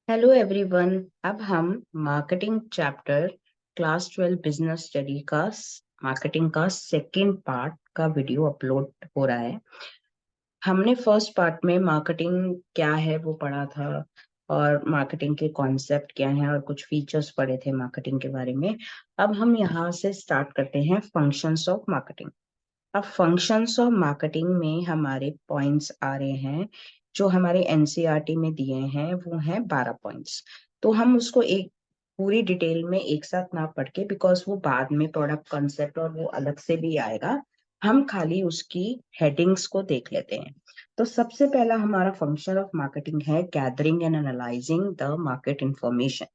Hello everyone. अब हम marketing chapter class 12 business study का मार्केटिंग का सेकंड पार्ट का वीडियो अपलोड हो रहा है। हमने फर्स्ट पार्ट में मार्केटिंग क्या है वो पढ़ा था और मार्केटिंग के कॉन्सेप्ट क्या हैं और कुछ फीचर्स पढ़े थे मार्केटिंग के बारे में। अब हम यहाँ से स्टार्ट करते हैं फंक्शंस ऑफ मार्केटिंग। अब फंक्शंस ऑफ मार्केटिंग में हमारे पॉइंट्स आ रहे हैं जो हमारे एनसीईआरटी में दिए हैं, वो हैं 12 पॉइंट्स। तो हम उसको एक पूरी डिटेल में एक साथ ना पढ़ के, बिकॉज वो बाद में प्रोडक्ट कॉन्सेप्ट और वो अलग से भी आएगा, हम खाली उसकी हेडिंग्स को देख लेते हैं। तो सबसे पहला हमारा फंक्शन ऑफ मार्केटिंग है gathering and analysing the market information.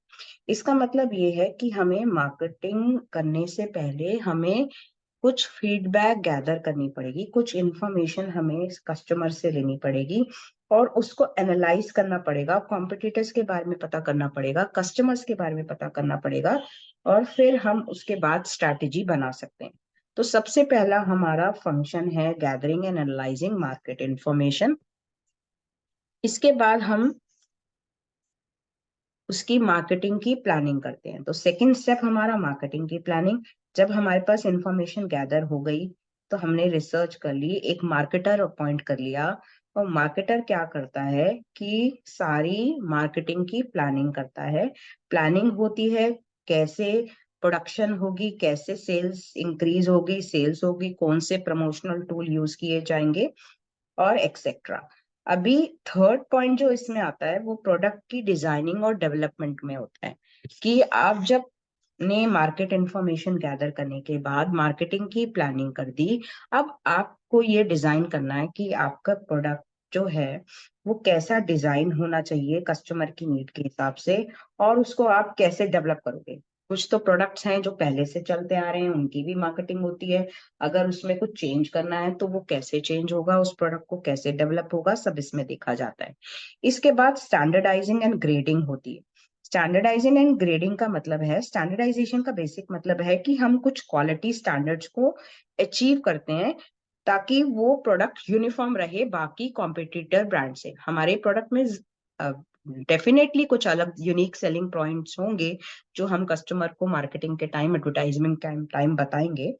इसका मतलब ये है कि हमें मार्केटिंग करने से पहले हमें कुछ फीडबैक गैदर करनी पड़ेगी, कुछ इंफॉर्मेशन हमें कस्टमर से लेनी पड़ेगी और उसको एनालाइज करना पड़ेगा, कॉम्पिटिटर्स के बारे में पता करना पड़ेगा, कस्टमर्स के बारे में पता करना पड़ेगा और फिर हम उसके बाद स्ट्रैटेजी बना सकते हैं। तो सबसे पहला हमारा फंक्शन है gathering and analysing market information. इसके बाद हम उसकी मार्केटिंग की प्लानिंग करते हैं। तो सेकंड स्टेप हमारा मार्केटिंग की प्लानिंग। जब हमारे पास इंफॉर्मेशन गैदर हो गई तो हमने रिसर्च कर ली, एक मार्केटर अपॉइंट कर लिया। और मार्केटर क्या करता है कि सारी मार्केटिंग की प्लानिंग करता है। प्लानिंग होती है कैसे प्रोडक्शन होगी, कैसे सेल्स इंक्रीज होगी, सेल्स होगी, कौन से प्रमोशनल टूल यूज किए जाएंगे और एक्सेट्रा। अभी थर्ड पॉइंट जो इसमें आता है वो प्रोडक्ट की डिजाइनिंग और डेवलपमेंट में होता है कि आप जब ने मार्केट इंफॉर्मेशन गैदर करने के बाद मार्केटिंग की प्लानिंग कर दी, अब आपको ये डिजाइन करना है कि आपका प्रोडक्ट जो है वो कैसा डिजाइन होना चाहिए कस्टमर की नीड के हिसाब से, और उसको आप कैसे डेवलप करोगे। कुछ तो प्रोडक्ट्स हैं जो पहले से चलते आ रहे हैं, उनकी भी मार्केटिंग होती है। अगर उसमें कुछ चेंज करना है तो वो कैसे चेंज होगा, उस प्रोडक्ट को कैसे डेवलप होगा, सब इसमें देखा जाता है। इसके बाद स्टैंडर्डाइजिंग एंड ग्रेडिंग होती है। स्टैंडर्डाइजिंग एंड ग्रेडिंग का मतलब है, स्टैंडर्डाइजेशन का बेसिक मतलब है कि हम कुछ क्वालिटी स्टैंडर्ड्स को अचीव करते हैं ताकि वो प्रोडक्ट यूनिफॉर्म रहे बाकी कॉम्पिटिटर ब्रांड से। हमारे प्रोडक्ट में डेफिनेटली कुछ अलग यूनिक सेलिंग पॉइंट्स होंगे जो हम कस्टमर को मार्केटिंग के टाइम, एडवर्टाइजमेंट टाइम बताएंगे।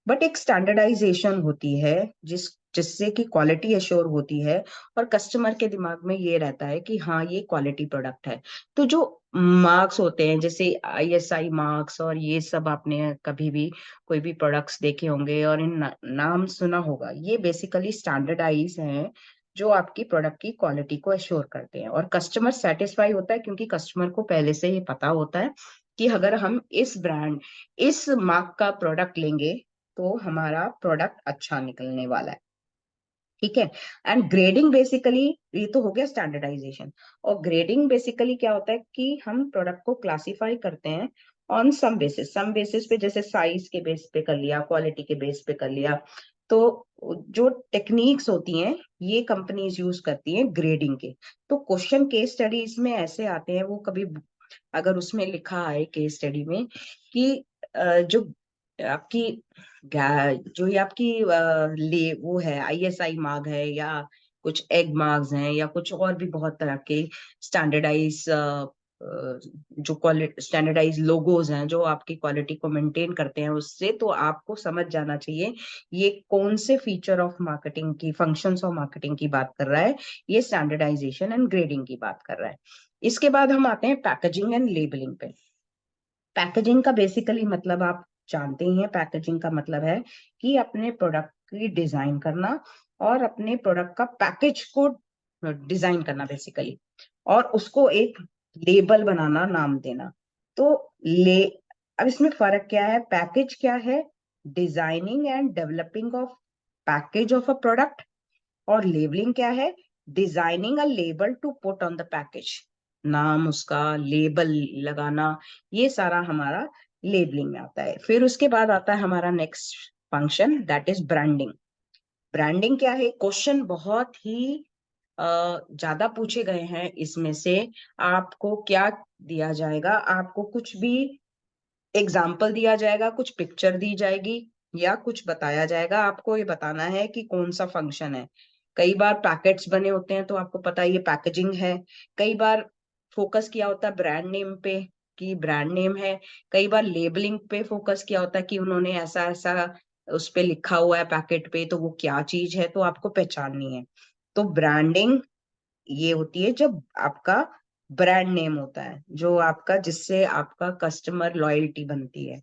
बट एक स्टैंडर्डाइजेशन होती है जिससे कि क्वालिटी एश्योर होती है और कस्टमर के दिमाग में ये रहता है कि हाँ ये क्वालिटी प्रोडक्ट है। तो जो मार्क्स होते हैं जैसे आईएसआई मार्क्स और ये सब, आपने कभी भी कोई भी प्रोडक्ट्स देखे होंगे और इन नाम सुना होगा, ये बेसिकली स्टैंडर्डाइज हैं जो आपकी प्रोडक्ट की क्वालिटी को एश्योर करते हैं। और कस्टमर सेटिस्फाई होता है क्योंकि कस्टमर को पहले से ही पता होता है कि अगर हम इस ब्रांड, इस मार्क का प्रोडक्ट लेंगे तो हमारा प्रोडक्ट अच्छा निकलने वाला है। ठीक है। एंड ग्रेडिंग बेसिकली, ये तो हो गया स्टैंडर्डाइजेशन। और ग्रेडिंग बेसिकली क्या होता है कि हम प्रोडक्ट को क्लासिफाई करते हैं ऑन सम बेसिस पे, जैसे साइज के बेस पे कर लिया, क्वालिटी के बेस पे कर लिया। तो जो टेक्निक्स होती हैं ये कंपनीज यूज करती हैं ग्रेडिंग के। तो क्वेश्चन केस स्टडीज में ऐसे आते हैं, वो कभी अगर उसमें लिखा है केस स्टडी में कि जो आपकी जो ये आपकी ले वो है आईएसआई मार्क है, या कुछ एग मार्क्स हैं, या कुछ और भी बहुत तरह के स्टैंडर्डाइज जो क्वालिटी स्टैंडर्डाइज लोगोज हैं जो आपकी क्वालिटी को मेंटेन करते हैं, उससे तो आपको समझ जाना चाहिए ये कौन से फीचर ऑफ मार्केटिंग की, फंक्शंस ऑफ मार्केटिंग की बात कर रहा है, ये स्टैंडर्डाइजेशन एंड ग्रेडिंग की बात कर रहा है। इसके बाद हम आते हैं पैकेजिंग एंड लेबलिंग पे। पैकेजिंग का बेसिकली मतलब आप जानते ही हैं, पैकेजिंग का मतलब है कि अपने प्रोडक्ट की डिजाइन करना और अपने प्रोडक्ट का पैकेज को डिजाइन करना बेसिकली, और उसको एक लेबल बनाना, नाम देना। तो ले अब इसमें फर्क क्या है, पैकेज क्या है, designing and developing of package of a product, और लेबलिंग क्या है, designing a label to put on the package, नाम उसका, लेबल लगाना, ये सारा हमारा लेबलिंग में आता है। फिर उसके बाद आता है हमारा next function, that is branding. Branding क्या है, क्वेश्चन बहुत ही ज्यादा पूछे गए हैं इसमें से। आपको क्या दिया जाएगा, आपको कुछ भी एग्जाम्पल दिया जाएगा, कुछ पिक्चर दी जाएगी या कुछ बताया जाएगा, आपको ये बताना है कि कौन सा फंक्शन है। कई बार पैकेट्स बने होते हैं तो आपको पता है ये पैकेजिंग है। कई बार फोकस किया होता है ब्रांड नेम पे कि ब्रांड नेम है, कई बार लेबलिंग पे फोकस किया होता है कि उन्होंने ऐसा ऐसा उस पे लिखा हुआ है पैकेट पे, तो वो क्या चीज है तो आपको पहचाननी है। तो ब्रांडिंग ये होती है जब आपका ब्रांड नेम होता है, जो आपका जिससे आपका कस्टमर लॉयल्टी बनती है,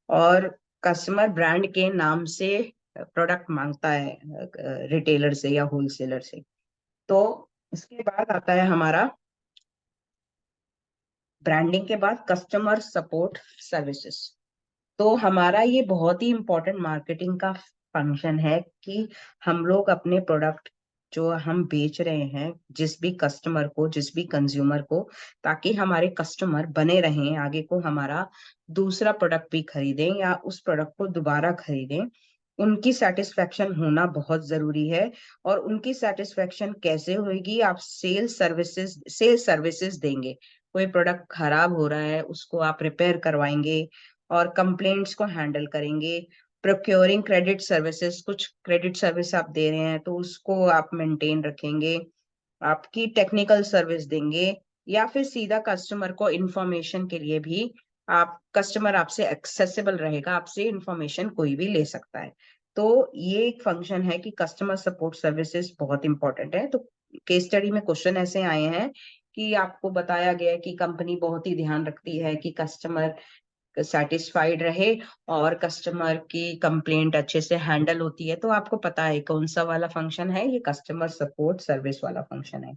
और कस्टमर ब्रांड के नाम से प्रोडक्ट मांगता है रिटेलर से या होलसेलर से। तो इसके बाद आता है हमारा, ब्रांडिंग के बाद कस्टमर सपोर्ट सर्विसेज। तो हमारा ये बहुत ही इंपॉर्टेंट मार्केटिंग का फंक्शन है कि हम लोग अपने प्रोडक्ट जो हम बेच रहे हैं जिस भी कस्टमर को, जिस भी कंज्यूमर को, ताकि हमारे कस्टमर बने रहें, आगे को हमारा दूसरा प्रोडक्ट भी खरीदें या उस प्रोडक्ट को दोबारा खरीदें, उनकी सेटिस्फेक्शन होना बहुत जरूरी है। और उनकी सेटिस्फेक्शन कैसे होगी, आप सेल्स सर्विसेज देंगे। कोई प्रोडक्ट खराब हो रहा है उसको आप रिपेयर करवाएंगे और कंप्लेंट्स को हैंडल करेंगे। प्रोक्योरिंग क्रेडिट सर्विसेज, कुछ क्रेडिट सर्विस आप दे रहे हैं तो उसको आप मेंटेन रखेंगे। आपकी टेक्निकल सर्विस देंगे, या फिर सीधा कस्टमर को इंफॉर्मेशन के लिए भी आप, कस्टमर आपसे एक्सेसिबल रहेगा, आपसे इंफॉर्मेशन कोई भी ले सकता है। तो ये एक फंक्शन है कि कस्टमर सपोर्ट सर्विसेज बहुत इंपॉर्टेंट है। तो केस स्टडी में क्वेश्चन ऐसे आए हैं कि आपको बताया गया है कि कंपनी बहुत ही ध्यान रखती है कि कस्टमर सेटिस्फाइड रहे और कस्टमर की कंप्लेंट अच्छे से हैंडल होती है। तो आपको पता है कौन सा वाला फंक्शन है, ये कस्टमर सपोर्ट सर्विस वाला फंक्शन है।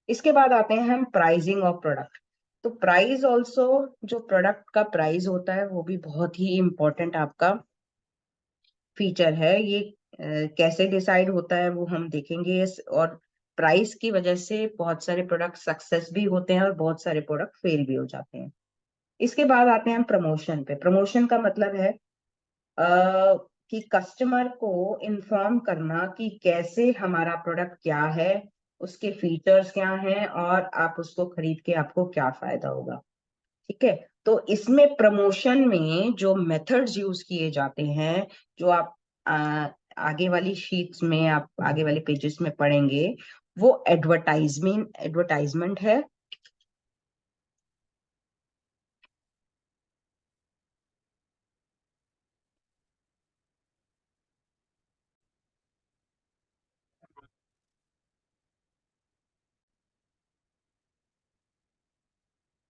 इसके बाद आते हैं हम प्राइसिंग ऑफ प्रोडक्ट। तो प्राइस ऑल्सो, जो प्रोडक्ट का प्राइस होता है वो भी बहुत ही इंपॉर्टेंट आपका फीचर है। ये कैसे डिसाइड होता है वो हम देखेंगे। और प्राइस की वजह से बहुत सारे प्रोडक्ट सक्सेस भी होते हैं और बहुत सारे प्रोडक्ट फेल भी हो जाते हैं। इसके बाद आते हैं हम प्रमोशन पे। प्रमोशन का मतलब है कि कस्टमर को इन्फॉर्म करना कि कैसे हमारा प्रोडक्ट क्या है, उसके फीचर्स क्या हैं और आप उसको खरीद के आपको क्या फायदा होगा। ठीक है। तो इसमें प्रमोशन में जो मेथड्स यूज किए जाते हैं, जो आप आगे वाली शीट्स में, आप आगे वाले पेजेस में पढ़ेंगे, वो एडवर्टाइजमेंट है।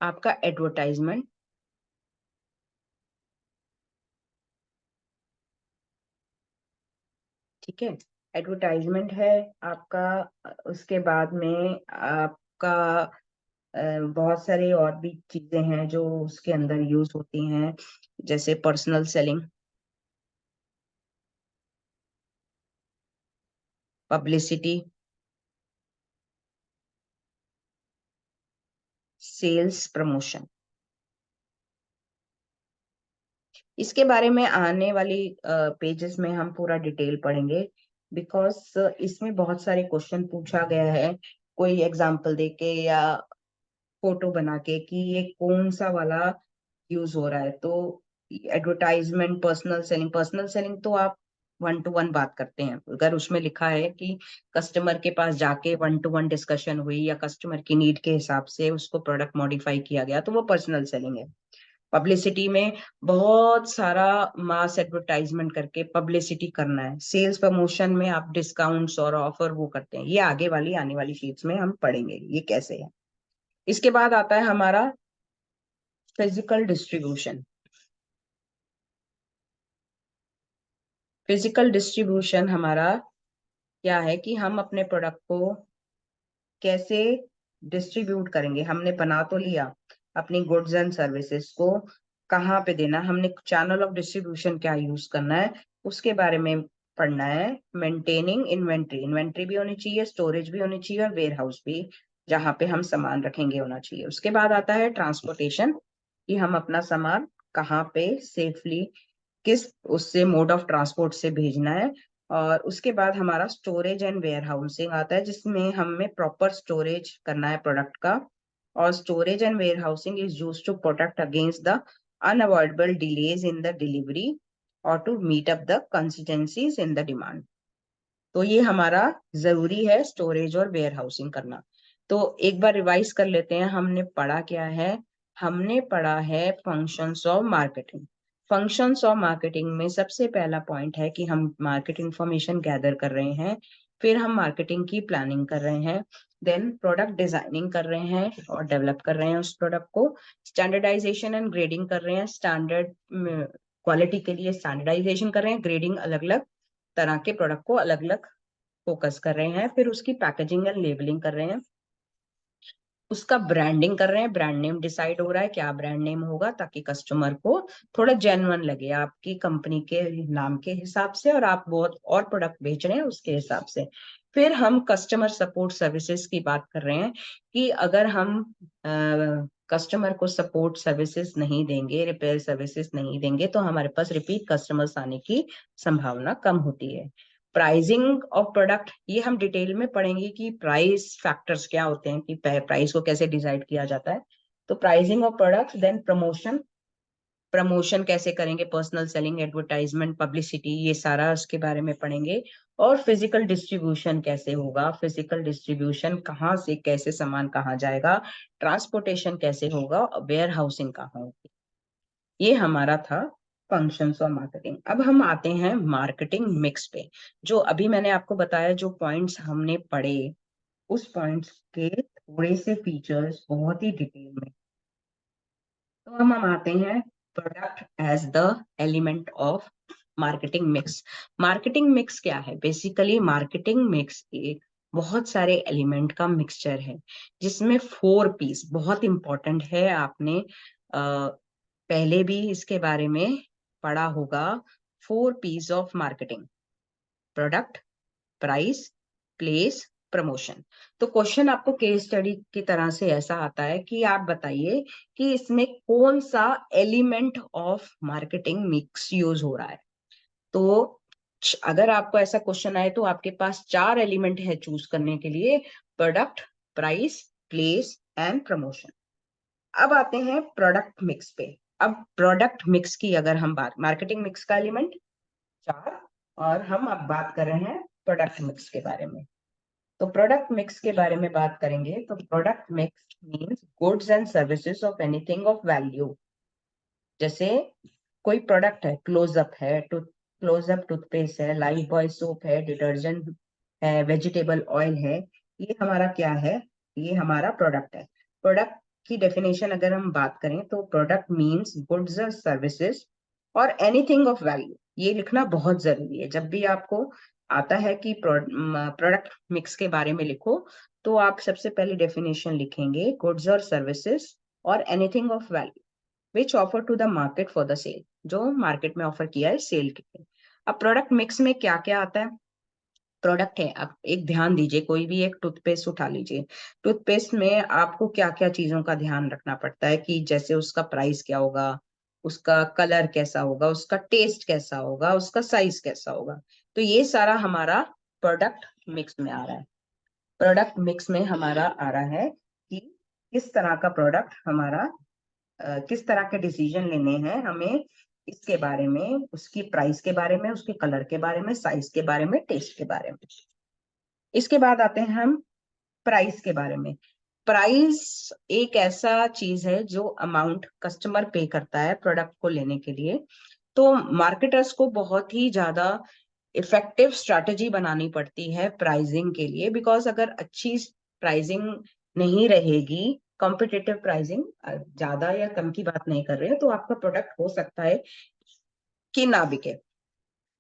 आपका एडवर्टाइजमेंट, ठीक है, एडवर्टाइजमेंट है आपका। उसके बाद में आपका बहुत सारे और भी चीजें हैं जो उसके अंदर यूज होती हैं, जैसे personal selling, publicity, sales promotion. इसके बारे में आने वाली पेजेस में हम पूरा डिटेल पढ़ेंगे, बिकॉज इसमें बहुत सारे क्वेश्चन पूछा गया है, कोई एग्जांपल देके या फोटो बना के कि ये कौन सा वाला यूज हो रहा है। तो एडवर्टाइजमेंट, पर्सनल सेलिंग तो आप वन टू वन बात करते हैं। अगर उसमें लिखा है कि कस्टमर के पास जाके वन टू वन डिस्कशन हुई या कस्टमर की नीड के हिसाब से उसको प्रोडक्ट मॉडिफाई किया गया, तो वो पर्सनल सेलिंग है। पब्लिसिटी में बहुत सारा मास एडवर्टाइजमेंट करके पब्लिसिटी करना है। सेल्स प्रमोशन में आप डिस्काउंट्स और ऑफर वो करते हैं। ये आगे वाली आने वाली शीट्स में हम पढ़ेंगे ये कैसे है। इसके बाद आता है हमारा फिजिकल डिस्ट्रीब्यूशन। फिजिकल डिस्ट्रीब्यूशन हमारा क्या है कि हम अपने प्रोडक्ट को कैसे डिस्ट्रीब्यूट करेंगे। हमने बना तो लिया, अपनी गुड्स एंड सर्विसेज को कहाँ पे देना, हमने चैनल ऑफ डिस्ट्रीब्यूशन क्या यूज करना है उसके बारे में पढ़ना है। मेंटेनिंग इन्वेंट्री, इन्वेंट्री भी होनी चाहिए, स्टोरेज भी होनी चाहिए और वेयर हाउस भी जहाँ पे हम सामान रखेंगे होना चाहिए। उसके बाद आता है ट्रांसपोर्टेशन, कि हम अपना सामान कहाँ पे सेफली, किस उससे मोड ऑफ ट्रांसपोर्ट से भेजना है। और उसके बाद हमारा स्टोरेज एंड वेयर हाउसिंग आता है, जिसमें हमें प्रॉपर स्टोरेज करना है प्रोडक्ट का। और storage and warehousing is use to protect against the unavoidable delays in the delivery और to meet up the consistencies in the demand. तो ये हमारा जरूरी है स्टोरेज और वेयर हाउसिंग करना। तो एक बार रिवाइज कर लेते हैं, हमने पढ़ा क्या है? हमने पढ़ा है functions of marketing. Functions of marketing में सबसे पहला पॉइंट है कि हम मार्केट इंफॉर्मेशन गैदर कर रहे हैं, फिर हम मार्केटिंग की प्लानिंग कर रहे हैं, देन प्रोडक्ट डिजाइनिंग कर रहे हैं और डेवलप कर रहे हैं उस प्रोडक्ट को, स्टैंडर्डाइजेशन एंड ग्रेडिंग कर रहे हैं, स्टैंडर्ड क्वालिटी के लिए स्टैंडर्डाइजेशन कर रहे हैं, ग्रेडिंग अलग अलग तरह के प्रोडक्ट को अलग अलग फोकस कर रहे हैं, फिर उसकी पैकेजिंग एंड लेबलिंग कर रहे हैं, उसका ब्रांडिंग कर रहे हैं, ब्रांड नेम डिसाइड हो रहा है क्या ब्रांड नेम होगा ताकि कस्टमर को थोड़ा जेन्युइन लगे आपकी कंपनी के नाम के हिसाब से, और आप बहुत और प्रोडक्ट बेच रहे हैं उसके हिसाब से। फिर हम कस्टमर सपोर्ट सर्विसेज की बात कर रहे हैं कि अगर हम कस्टमर को सपोर्ट सर्विसेज नहीं देंगे, रिपेयर सर्विसेज नहीं देंगे, तो हमारे पास रिपीट कस्टमर्स आने की संभावना कम होती है। प्राइसिंग ऑफ प्रोडक्ट, ये हम डिटेल में पढ़ेंगे कि प्राइस फैक्टर्स क्या होते हैं, कि प्राइस को कैसे डिसाइड किया जाता है। तो pricing of product, then promotion, promotion कैसे करेंगे, पर्सनल सेलिंग, एडवर्टाइजमेंट, पब्लिसिटी, ये सारा उसके बारे में पढ़ेंगे। और फिजिकल डिस्ट्रीब्यूशन कैसे होगा, फिजिकल डिस्ट्रीब्यूशन कहाँ से कैसे सामान कहाँ जाएगा, ट्रांसपोर्टेशन कैसे होगा, वेयर हाउसिंग कहाँ होगी। ये हमारा था फंक्शंस ऑफ मार्केटिंग। अब हम आते हैं मार्केटिंग मिक्स पे। जो अभी मैंने आपको बताया, जो पॉइंट्स हमने पढ़े, उस पॉइंट्स के थोड़े से फीचर्स बहुत ही डिटेल में। तो हम आते हैं product as the element of marketing mix. Marketing mix क्या है? बेसिकली मार्केटिंग मिक्स एक बहुत सारे एलिमेंट का मिक्सचर है, जिसमें 4 पीस बहुत इंपॉर्टेंट है। आपने पहले भी इसके बारे में पढ़ा होगा। 4 Ps of marketing: product, price, place, promotion. तो क्वेश्चन आपको केस स्टडी की तरह से ऐसा आता है कि आप बताइए कि इसमें कौन सा element of marketing mix use हो रहा है। तो अगर आपको ऐसा क्वेश्चन आए तो आपके पास 4 एलिमेंट है चूज करने के लिए: product, price, place and promotion. अब आते हैं प्रोडक्ट मिक्स पे। अब प्रोडक्ट मिक्स की अगर हम बात, मार्केटिंग मिक्स का एलिमेंट 4, और हम अब बात कर रहे हैं प्रोडक्ट मिक्स के बारे में। तो प्रोडक्ट मिक्स के बारे में बात करेंगे तो product mix means goods and services of anything of value. जैसे कोई प्रोडक्ट है, क्लोजअप है, क्लोजअप टूथपेस्ट है, लाइफ बॉय सोप है, डिटर्जेंट है, वेजिटेबल ऑयल है, ये हमारा क्या है? ये हमारा प्रोडक्ट है। प्रोडक्ट की डेफिनेशन अगर हम बात करें तो प्रोडक्ट मींस गुड्स और सर्विसेज और एनीथिंग ऑफ वैल्यू। ये लिखना बहुत जरूरी है। जब भी आपको आता है कि प्रोडक्ट मिक्स के बारे में लिखो, तो आप सबसे पहले डेफिनेशन लिखेंगे गुड्स और सर्विसेज और anything of value which offer to the market for the sale, जो मार्केट में ऑफर किया है सेल के लिए। अब प्रोडक्ट मिक्स में क्या क्या आता है? प्रोडक्ट है, आप एक ध्यान दीजिए, कोई भी एक टूथपेस्ट उठा लीजिए। टूथपेस्ट में आपको क्या क्या चीजों का ध्यान रखना पड़ता है कि जैसे उसका प्राइस क्या होगा, उसका कलर कैसा होगा, उसका टेस्ट कैसा होगा, उसका साइज कैसा होगा। तो ये सारा हमारा प्रोडक्ट मिक्स में आ रहा है। प्रोडक्ट मिक्स में हमारा आ रहा है कि किस तरह का प्रोडक्ट हमारा, किस तरह के डिसीजन लेने हैं हमें इसके बारे में, उसकी प्राइस के बारे में, उसके कलर के बारे में, साइज के बारे में, टेस्ट के बारे में। इसके बाद आते हैं हम प्राइस के बारे में। प्राइस एक ऐसा चीज है जो अमाउंट कस्टमर पे करता है प्रोडक्ट को लेने के लिए। तो मार्केटर्स को बहुत ही ज्यादा इफेक्टिव स्ट्रैटेजी बनानी पड़ती है प्राइसिंग के लिए, बिकॉज अगर अच्छी प्राइसिंग नहीं रहेगी, कॉम्पिटिटिव प्राइसिंग, ज्यादा या कम की बात नहीं कर रहे हैं, तो आपका प्रोडक्ट हो सकता है कि ना बिके।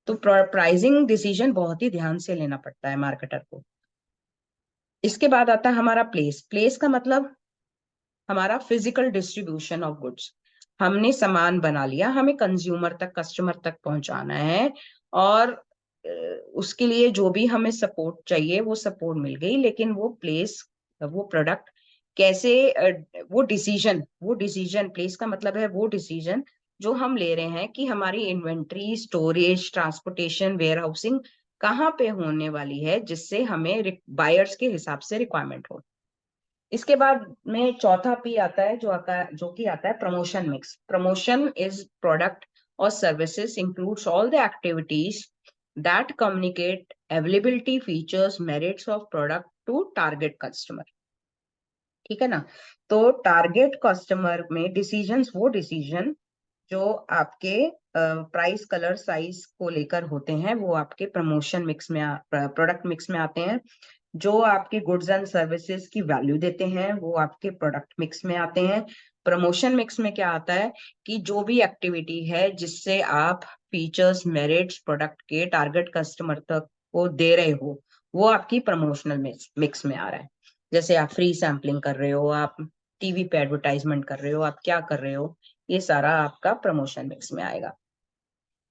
तो प्राइसिंग डिसीजन बहुत ही ध्यान से लेना पड़ता है मार्केटर को। इसके बाद आता है हमारा प्लेस। प्लेस का मतलब हमारा फिजिकल डिस्ट्रीब्यूशन ऑफ गुड्स। हमने सामान बना लिया, हमें कंज्यूमर तक, कस्टमर तक पहुंचाना है, और उसके लिए जो भी हमें सपोर्ट चाहिए वो सपोर्ट मिल गई, लेकिन वो प्लेस, वो प्रोडक्ट कैसे, वो डिसीजन प्लेस का मतलब है वो डिसीजन जो हम ले रहे हैं कि हमारी inventory, storage, transportation, warehousing कहाँ पे होने वाली है, जिससे हमें बायर्स के हिसाब से रिक्वायरमेंट हो। इसके बाद में चौथा पी आता है, जो कि आता है promotion mix. Promotion is product और services includes all the activities that communicate availability, features, merits of product to target customer. ठीक है ना। तो टारगेट कस्टमर में डिसीजंस, वो डिसीजन जो आपके प्राइस, कलर, साइज को लेकर होते हैं, वो आपके प्रमोशन मिक्स में, प्रोडक्ट मिक्स में आते हैं। जो आपके गुड्स एंड सर्विसेज की वैल्यू देते हैं, वो आपके प्रोडक्ट मिक्स में आते हैं। प्रमोशन मिक्स में क्या आता है कि जो भी एक्टिविटी है जिससे आप फीचर्स, मेरिट्स प्रोडक्ट के टारगेट कस्टमर तक को दे रहे हो, वो आपकी प्रमोशनल मिक्स में आ रहा है। जैसे आप फ्री सैम्पलिंग कर रहे हो, आप टीवी पे एडवर्टाइजमेंट कर रहे हो, आप क्या कर रहे हो, ये सारा आपका प्रमोशन मिक्स में आएगा।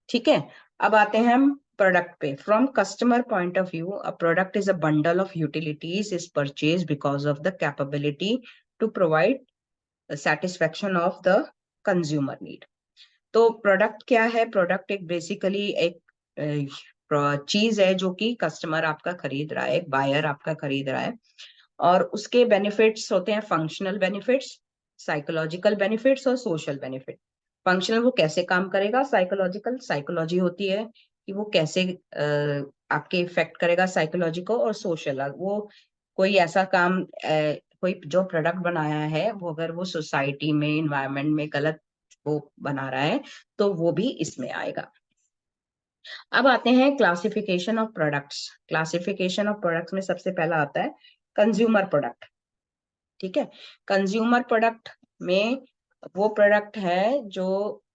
ठीक है। अब आते हैं हम प्रोडक्ट पे। From customer point of view, a product is a bundle of utilities is purchase because of the capability to provide satisfaction of the consumer need. तो प्रोडक्ट क्या है? प्रोडक्ट एक बेसिकली एक चीज है जो कि कस्टमर आपका खरीद रहा है, बायर आपका खरीद रहा है, और उसके बेनिफिट्स होते हैं फंक्शनल बेनिफिट्स, साइकोलॉजिकल बेनिफिट्स और सोशल बेनिफिट। फंक्शनल, वो कैसे काम करेगा। साइकोलॉजिकल, साइकोलॉजी होती है कि वो कैसे आपके इफेक्ट करेगा साइकोलॉजी को। और सोशल, वो कोई ऐसा काम, कोई जो प्रोडक्ट बनाया है वो अगर वो सोसाइटी में, इन्वायरमेंट में गलत वो बना रहा है, तो वो भी इसमें आएगा। अब आते हैं classification of products. Classification of products में सबसे पहला आता है कंज्यूमर प्रोडक्ट। ठीक है। कंज्यूमर प्रोडक्ट में वो प्रोडक्ट है जो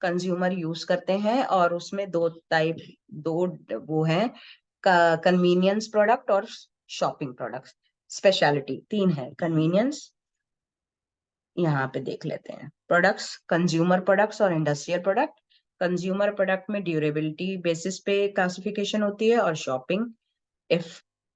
कंज्यूमर यूज करते हैं, और उसमें दो टाइप, दो वो है, कन्वीनियंस प्रोडक्ट और शॉपिंग प्रोडक्ट। स्पेशलिटी तीन है। कन्वीनियंस, यहाँ पे देख लेते हैं प्रोडक्ट्स, कंज्यूमर प्रोडक्ट्स और इंडस्ट्रियल प्रोडक्ट। कंज्यूमर प्रोडक्ट में ड्यूरेबिलिटी बेसिस पे क्लासिफिकेशन होती है, और शॉपिंग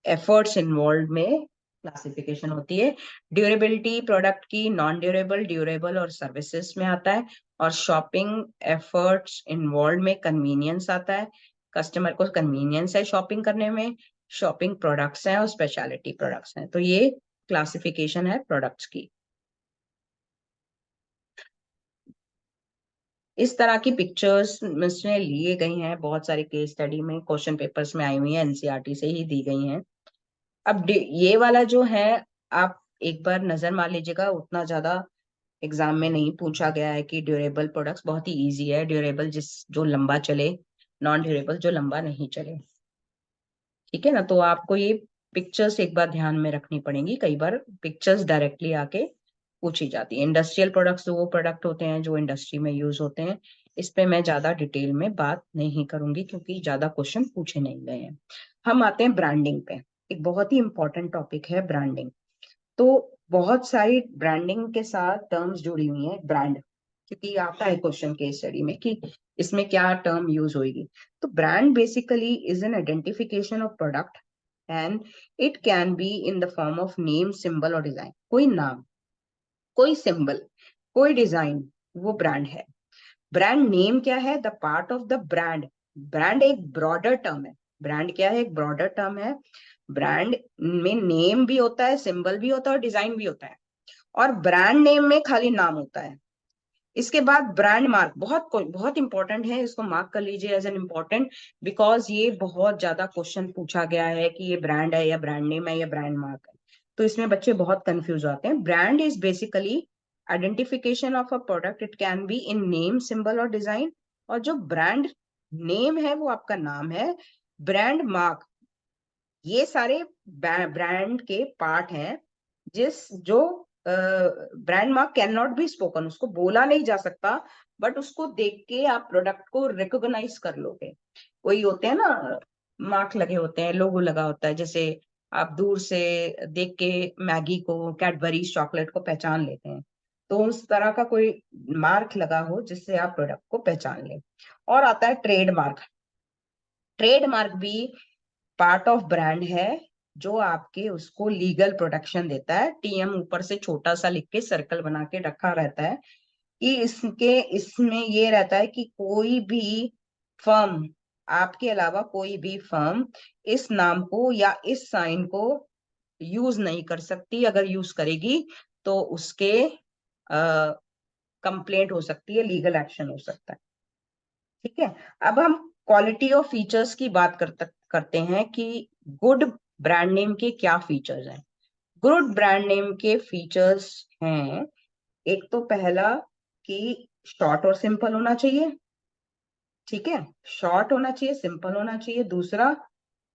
एफर्ट्स इन्वॉल्व में क्लासिफिकेशन होती है। ड्यूरेबिलिटी प्रोडक्ट की नॉन ड्यूरेबल, ड्यूरेबल और सर्विसेज में आता है, और शॉपिंग एफर्ट्स इन्वॉल्व में कन्वीनियंस आता है। कस्टमर को कन्वीनियंस है शॉपिंग करने में, शॉपिंग प्रोडक्ट्स हैं और स्पेशलिटी प्रोडक्ट्स हैं। तो ये क्लासिफिकेशन है प्रोडक्ट्स की। इस तरह की पिक्चर्स इसमें लिए गई हैं, बहुत सारे केस स्टडी में, क्वेश्चन पेपर्स में आई हुई हैं, एनसीईआरटी से ही दी गई हैं। अब ये वाला जो है, आप एक बार नजर मार लीजिएगा, उतना ज्यादा एग्जाम में नहीं पूछा गया है कि ड्यूरेबल प्रोडक्ट्स बहुत ही इजी है, ड्यूरेबल जिस जो लंबा चले, नॉन ड्यूरेबल जो लंबा नहीं चले। ठीक है ना। तो आपको ये पिक्चर्स एक बार ध्यान में रखनी पड़ेंगी, कई बार पिक्चर्स डायरेक्टली आके पूछी जाती है। इंडस्ट्रियल प्रोडक्ट्स वो प्रोडक्ट होते हैं जो इंडस्ट्री में यूज होते हैं। इस पे मैं ज्यादा डिटेल में बात नहीं करूंगी क्योंकि ज्यादा क्वेश्चन पूछे नहीं गए हैं। हम आते हैं ब्रांडिंग पे। एक बहुत ही इंपॉर्टेंट टॉपिक है ब्रांडिंग। तो बहुत सारी ब्रांडिंग के साथ टर्म्स जुड़ी हुई हैं। ब्रांड, क्योंकि आता है क्वेश्चन के स्टडी में कि इसमें क्या टर्म यूज होगी। तो brand basically is an identification of product, and it can be in the form of name, symbol और डिजाइन। कोई नाम, कोई सिंबल, कोई डिजाइन, वो ब्रांड है। ब्रांड नेम क्या है? The part of the brand. Brand एक ब्रॉडर टर्म है। ब्रांड क्या है? एक ब्रॉडर टर्म है। ब्रांड में नेम भी होता है, सिंबल भी होता है और डिजाइन भी होता है। और ब्रांड नेम में खाली नाम होता है। इसके बाद ब्रांड मार्क, बहुत बहुत इंपॉर्टेंट है, इसको मार्क कर लीजिए एज एन इम्पोर्टेंट, बिकॉज ये बहुत ज्यादा क्वेश्चन पूछा गया है कि ये ब्रांड है या ब्रांड नेम है या ब्रांड मार्क है। तो इसमें बच्चे बहुत कंफ्यूज होते हैं। Brand is basically identification of a product, it can be in name, symbol और डिजाइन। और जो ब्रांड नेम है वो आपका नाम है। ब्रांड मार्क, ये सारे ब्रांड के पार्ट हैं, जिस जो brand mark can not be spoken, उसको बोला नहीं जा सकता, बट उसको देख के आप प्रोडक्ट को रिकॉग्नाइज कर लोगे। वही होते हैं ना, मार्क लगे होते हैं, लोगो लगा होता है, जैसे आप दूर से देख के मैगी को, कैडबरी चॉकलेट को पहचान लेते हैं। तो उस तरह का कोई मार्क लगा हो जिससे आप प्रोडक्ट को पहचान लें। और आता है ट्रेडमार्क। ट्रेडमार्क भी पार्ट ऑफ ब्रांड है, जो आपके उसको लीगल प्रोटेक्शन देता है। टीएम ऊपर से छोटा सा लिख के सर्कल बना के रखा रहता है कि इसके इसमें ये रहता है कि कोई भी फर्म, आपके अलावा कोई भी फर्म इस नाम को या इस साइन को यूज नहीं कर सकती। अगर यूज करेगी तो उसके कंप्लेंट हो सकती है, लीगल एक्शन हो सकता है। ठीक है। अब हम क्वालिटी ऑफ फीचर्स की बात करते हैं कि गुड ब्रांड नेम के क्या फीचर्स हैं। गुड ब्रांड नेम के फीचर्स हैं, एक तो पहला कि शॉर्ट और सिंपल होना चाहिए, ठीक है, शॉर्ट होना चाहिए, सिंपल होना चाहिए। दूसरा,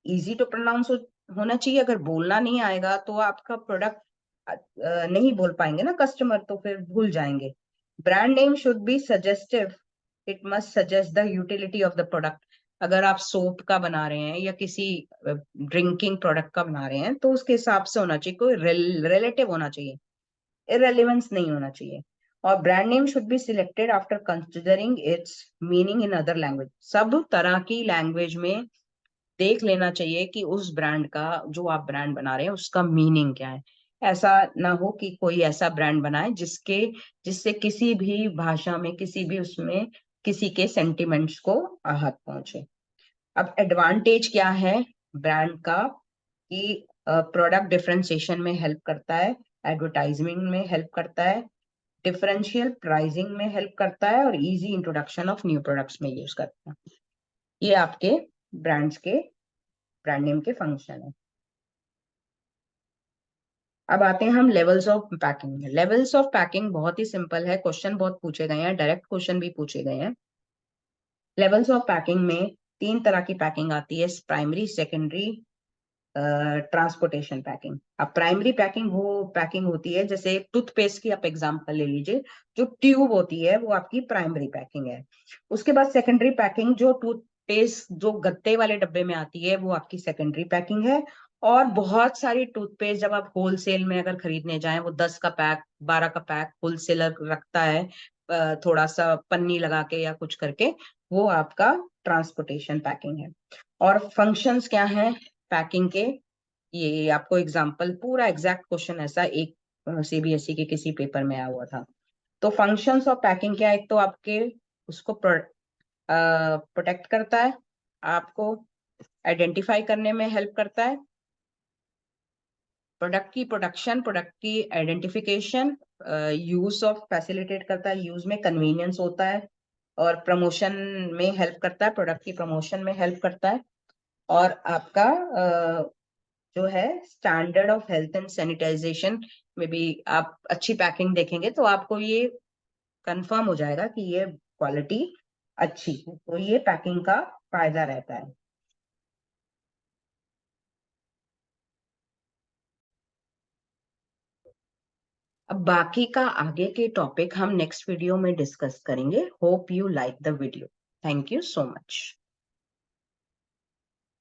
इजी टू प्रोनाउंस होना चाहिए। अगर बोलना नहीं आएगा तो आपका प्रोडक्ट नहीं बोल पाएंगे ना कस्टमर, तो फिर भूल जाएंगे। Brand name should be suggestive, it must suggest the utility of the product. अगर आप सोप का बना रहे हैं या किसी ड्रिंकिंग प्रोडक्ट का बना रहे हैं तो उसके हिसाब से होना चाहिए, कोई रिलेटिव होना चाहिए, इरेलीवेंस नहीं होना चाहिए। और brand name should be selected after considering it's meaning in other language. सब तरह की लैंग्वेज में देख लेना चाहिए कि उस ब्रांड का, जो आप ब्रांड बना रहे हैं उसका मीनिंग क्या है। ऐसा ना हो कि कोई ऐसा ब्रांड बनाए जिससे किसी भी भाषा में, किसी भी उसमें किसी के सेंटिमेंट्स को आहत पहुंचे। अब एडवांटेज क्या है ब्रांड का, कि प्रोडक्ट डिफरेंशिएशन में हेल्प करता है, एडवर्टाइजमेंट में हेल्प करता है, डिफरेंशियल प्राइसिंग में हेल्प करता है, और easy introduction of new products में यूज करता है। ये आपके ब्रांड्स के, ब्रांड नेम के फंक्शन है। अब आते हैं हम लेवल्स ऑफ पैकिंग में। लेवल्स ऑफ पैकिंग बहुत ही सिंपल है, क्वेश्चन बहुत पूछे गए हैं, डायरेक्ट क्वेश्चन भी पूछे गए हैं। लेवल्स ऑफ पैकिंग में तीन तरह की पैकिंग आती है, प्राइमरी, सेकेंडरी, ट्रांसपोर्टेशन पैकिंग। अब प्राइमरी पैकिंग वो पैकिंग होती है, जैसे टूथपेस्ट की आप एग्जांपल ले लीजिए, जो ट्यूब होती है वो आपकी प्राइमरी पैकिंग है। उसके बाद सेकेंडरी पैकिंग, जो टूथपेस्ट जो गत्ते वाले डब्बे में आती है वो आपकी सेकेंडरी पैकिंग है। और बहुत सारी टूथपेस्ट जब आप होलसेल में अगर खरीदने जाएं, वो 10 का पैक, 12 का पैक होलसेलर रखता है, थोड़ा सा पन्नी लगा के या कुछ करके, वो आपका ट्रांसपोर्टेशन पैकिंग है। और फंक्शंस क्या हैं पैकिंग के, ये आपको एग्जांपल, पूरा एग्जैक्ट क्वेश्चन ऐसा एक सीबीएसई के किसी पेपर में आया हुआ था। तो फंक्शंस ऑफ पैकिंग क्या है, एक तो आपके उसको प्रोटेक्ट करता है, आपको आइडेंटिफाई करने में हेल्प करता है, प्रोडक्ट की प्रोडक्शन, प्रोडक्ट की आइडेंटिफिकेशन, यूज ऑफ फैसिलिटेट करता है, यूज में कन्वीनियंस होता है, और प्रमोशन में हेल्प करता है, प्रोडक्ट की प्रमोशन में हेल्प करता है। और आपका जो है standard of health and sanitisation में भी आप अच्छी पैकिंग देखेंगे तो आपको ये कंफर्म हो जाएगा कि ये क्वालिटी अच्छी है, तो ये पैकिंग का फायदा रहता है। अब बाकी का आगे के टॉपिक हम नेक्स्ट वीडियो में डिस्कस करेंगे। Hope you like the video. Thank you so much.